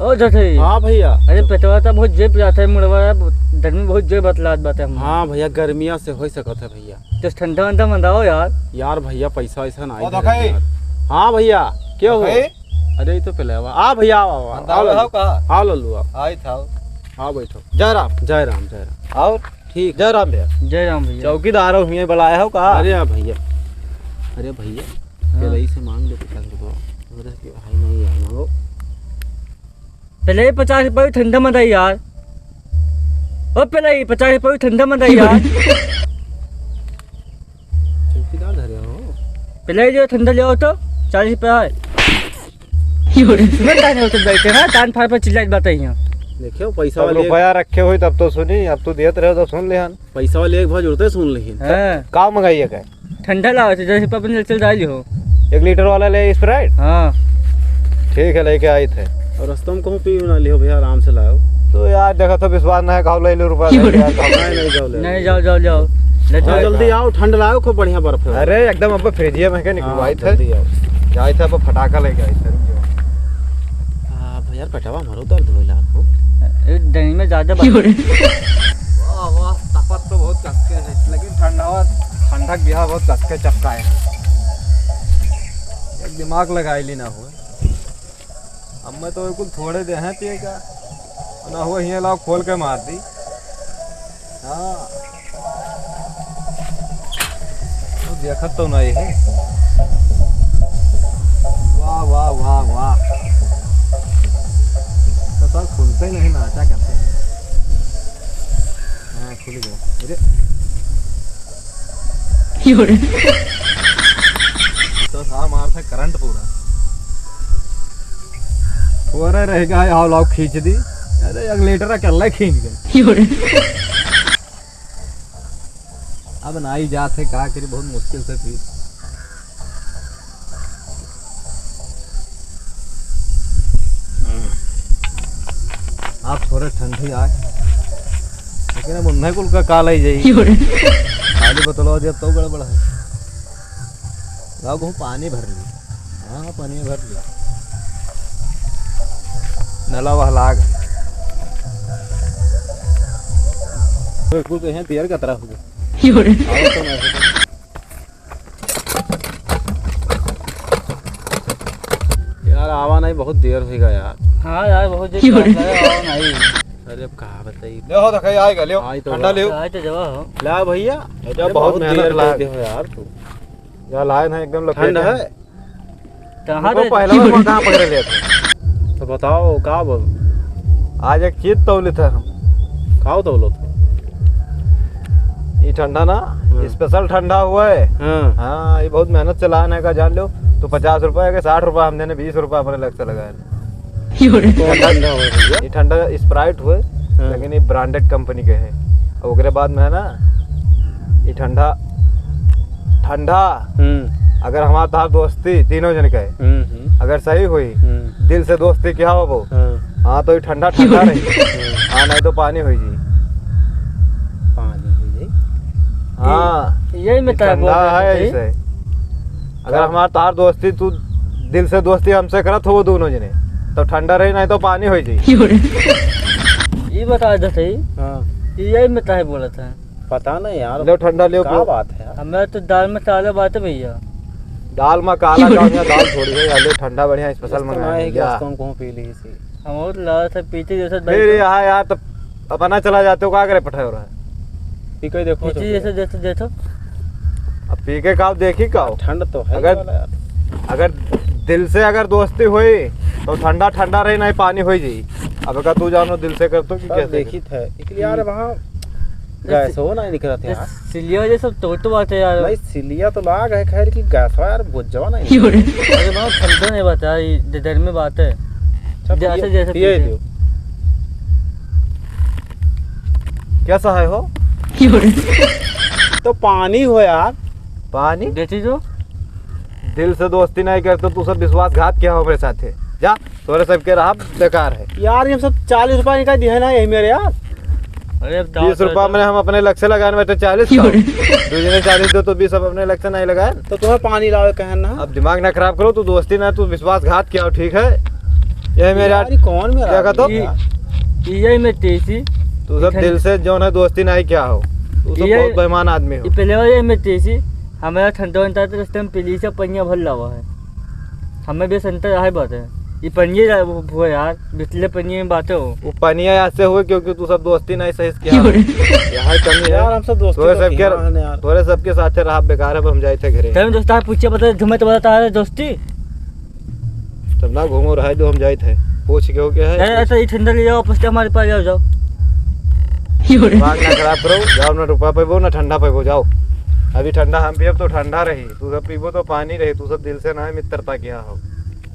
ओ जठई। हाँ भैया। अरे पेटवा तो बहुत जेब जाता है मुड़वा, गर्मी बहुत जेब बतलात बाते हम। हाँ भैया गर्मिया से हो सकत है भैया। तो ठंडा वंडा मंदाओ यार। यार भैया पैसा वैसा ना आई। हाँ भैया क्या हो? अरे तो पहले आ भैया आओ लल्लू आओ। हाँ बैठो। जय राम जय राम जय राम। और ठीक जय राम भैया। जय राम भैया। चौकीदार हुए बुलाया हो कहा? अरे भैया अरे भैया पहले से मांग लो 50 रुपया। नहीं है मांगो पहले 50 रुपये ठंडा मत आई यार। ओ पहले 50 रुपये ठंडा मत आई यार। चौकीदार धरे हो पहले जो ठंडा ले आओ तो 40 रुपया है। बैठे हैं कान फाड़ पर चिल्लाए बताइए। देखियो पैसा वाले रुपया रखे हुए तब तो सुनी, अब तो देते रहे तो सुन ले। पैसा वाले एक बार जुड़ते सुन ली। का मंगाइए का ठंडा लाओ 10 रुपये अपने चल डाली हो। 1 लीटर वाला ले स्प्राइट। हाँ ठीक है लेके आई थे। और रास्ते में कहूँ पी ना लियो भैया आराम से लाओ। तो यार देखा तो विश्वास ना है, खाओ ले लो रुपया। नहीं जाओ जाओ जाओ जल्दी आओ, ठंड लाओ खूब बढ़िया बर्फ है। अरे एकदम अब फ्रिजिया में के निकलवाई थे। जल्दी आओ। जाए थे अब फटाखा लेके आई थे। भैया पेटवा मारो दर्द होइला आपको। दही में ज्यादा वाह वाह ताकत तो बहुत कसके है, लेकिन ठंडक गया बहुत कसके चपका है। एक दिमाग लगाई ली ना हुए। अब मैं तो बिल्कुल थोड़े दे हैं पिए का ना हुआ ही लाओ खोल के मार दी। हाँ तो देखत तो नहीं है। वाह वाह वाह वाह तो सर खुलते नहीं ना, क्या करते हैं। हाँ खुल गया। अरे तो सा मार था करंट पूरा पूरा रहेगा। आओ लाओ खींच दी। अरे 1 लीटर अकेला खींच गए। अब ना ही जाते कहा करी बहुत मुश्किल से फिर। आप थोड़े ठंडी आए लेकिन अब उन्हें कुल का काल ही जाइए। खाली बतलाओ जब तो गड़बड़ है। गाँव पानी भर लिया। हाँ पानी भर लिया। नला वह लाग तो यहाँ तियर का तरह हो यार आवा नहीं बहुत देर होगा यार। हाँ यार बहुत नहीं। अरे अब कहा बताइए। ले तो कहीं आएगा ले ठंडा ले तो जवा हो ला भैया। बहुत मेहनत लगे हो यार तू। यार लाए ना एकदम ठंड है। कहाँ पहले कहाँ पकड़े ले थे? तो बताओ का बोल। आज एक चीज तौले थे हम। खाओ तो लो ये ठंडा ना स्पेशल ठंडा हुआ है। हाँ ये बहुत मेहनत से लाने का जान लो। तो 50 रुपए के 60 रुपए हमने 20 रुपए अपने लग से लगाए। ये ठंडा स्प्राइट हुए लेकिन ये ब्रांडेड कंपनी के है। और उसके बाद में ना ये ठंडा अगर हमारा तार दोस्ती तीनों जन के अगर सही हुई दिल से दोस्ती क्या हो वो। हाँ तो ये ठंडा रही। हाँ नहीं तो पानी हुई जी। हाँ यही में ठंडा है ऐसे। अगर हमारा तार दोस्ती तू दिल से दोस्ती हमसे करत हो वो दोनों जने तो ठंडा रही नहीं तो पानी हो जी। ये बता दे सही। यही में ताहे बोला था। पता नहीं यार। लो ठंडा ले क्या बात है। हमें तो दाल में काला बात है भैया। दाल में काला दाल थोड़ी है। ले ठंडा बढ़िया स्पेशल मंगाया। पी ली सी हम और ला था पीते जैसा। फिर यहाँ यार तो अपना चला जाते हो क्या करे पठाए हो रहा है। पी के देखो जैसे देखो अब पी के काव देखी काव ठंड तो है। अगर दिल से अगर दोस्ती हुई तो ठंडा रही नहीं पानी हो जी। अब अगर तू जानो दिल से कर तो क्या देखी थे यार वहाँ गैस हो नहीं दिख रहा था यार। सिलिया ये सब तो बात है यार। नहीं सिलिया तो लाग है खैर की गैस हो यार बुझ जावा नहीं। अरे वहाँ ठंडा नहीं बात है इधर में बात है। जैसे पिए दो कैसा है हो। तो पानी हो यार। पानी देखी जो दिल से दोस्ती नहीं करते तू सब विश्वासघात क्या हो मेरे साथ है। जा तोरे सबके रहा बेकार है यार। ये सब 40 रुपए का दिया ना यही मेरे यार। अरे 20 रुपए में हम अपने लक्ष्य लगाने बैठे 40 तुझे 40 दो तो 20 अपने लक्ष्य नहीं लगाए। तो तुम्हें पानी लाओ कहना। अब दिमाग ना खराब करो। तू दोस्ती ना तू विश्वासघात किया हो ठीक है। ये मेरा यार, ये कौन मेरा क्या कहतो यही में तेसी तू सब दिल से जो है दोस्ती नहीं क्या हो, तू सब ये- बहुत बेईमान आदमी हो। पहले वाले में तेसी हमारा ठंडा बनता तो रास्ते में पीली से पनिया भर लगा है, हमें भी संतर है बात है ये पनिए वो यार बिचले पनिए में बातें हो। वो पनिया ऐसे हुए क्योंकि तू सब दोस्ती नहीं सही से किया यहाँ कमी यार है। हम सब दोस्त तोरे सबके साथ रहा बेकार है, अब हम जाए थे घरे तब दोस्त पूछे बता तुम्हें तो बताता है दोस्ती तब ना घूमो रहा जो हम जाए थे पूछ के हो क्या है। ऐसा ही ठंडा ले जाओ वापस हमारे पास जाओ जाओ दिमाग ना खराब करो, जाओ ना रुपया पेबो ना ठंडा पेबो, जाओ अभी ठंडा हम पियब तो ठंडा रही, तू सब पीबो तो पानी रही, तू सब दिल से ना मित्रता किया हो,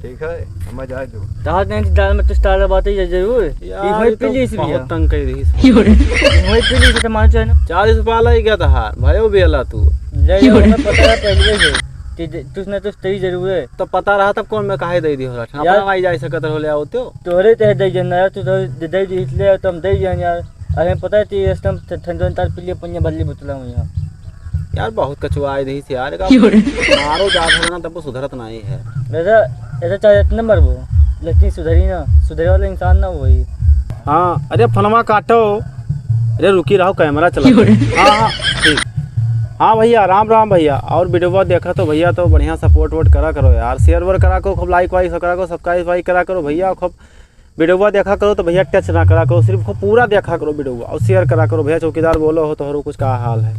ठीक है हम जाए जो दाल नहीं दाल में तो स्टार बात है जरूर यार वही ये तो पीली इसलिए बहुत तंग कर रही वही पीली से मान चाहिए ना 40 रुपया ला गया था हार भाई वो बेला तू जय हमें पता है पहले से तुझने तो सही जरूर है तो पता रहा तब कौन मैं काहे दे दी हो रहा यार- अपना आई जा सकत हो ले आओते हो तोरे तह दे जन यार तू तो दे दी इसलिए तुम दे जान यार अरे पता है ती एकदम ठंडा तार पीली पन्ने भल्ली बुतला हूं यहां यार बहुत कछुआ आई रही से यार मारो जा ना तब वो सुधरत नहीं है। ऐसा ऐसा चाहे नंबर वो लेकिन सुधरी ना सुधरे वाला इंसान ना वही हाँ अरे फनवा काटो, अरे रुकी रहो कैमरा चला। हाँ हाँ ठीक, हाँ भैया राम राम भैया, और वीडियो देखा तो भैया तो बढ़िया सपोर्ट वोट करा करो यार, शेयर वेयर करा करो, खूब लाइक वाइक करा करो, सब्सक्राइब वाइक करा करो भैया, खूब वीडियो देखा करो तो भैया टच ना करा करो, सिर्फ खूब पूरा देखा करो वीडियो और शेयर करा करो भैया। चौकीदार बोलो हो तो कुछ का हाल है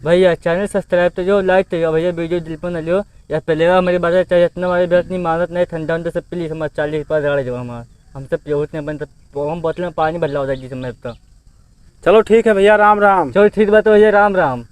भैया चैनल सब्सक्राइब तो जो लाइक तो भैया वीडियो दिल पर न लियो या पहले हमारी बात चाहे इतना हमारी बात नहीं मानत नहीं ठंडा तो सब प्लीज हमारे 40 रुपये गाड़ी जो हमारा हम सब प्योट नहीं बनता हम बोतल में पानी भरला होता है जिस समय तक। चलो ठीक है भैया राम राम। चलो ठीक बात है भैया राम राम।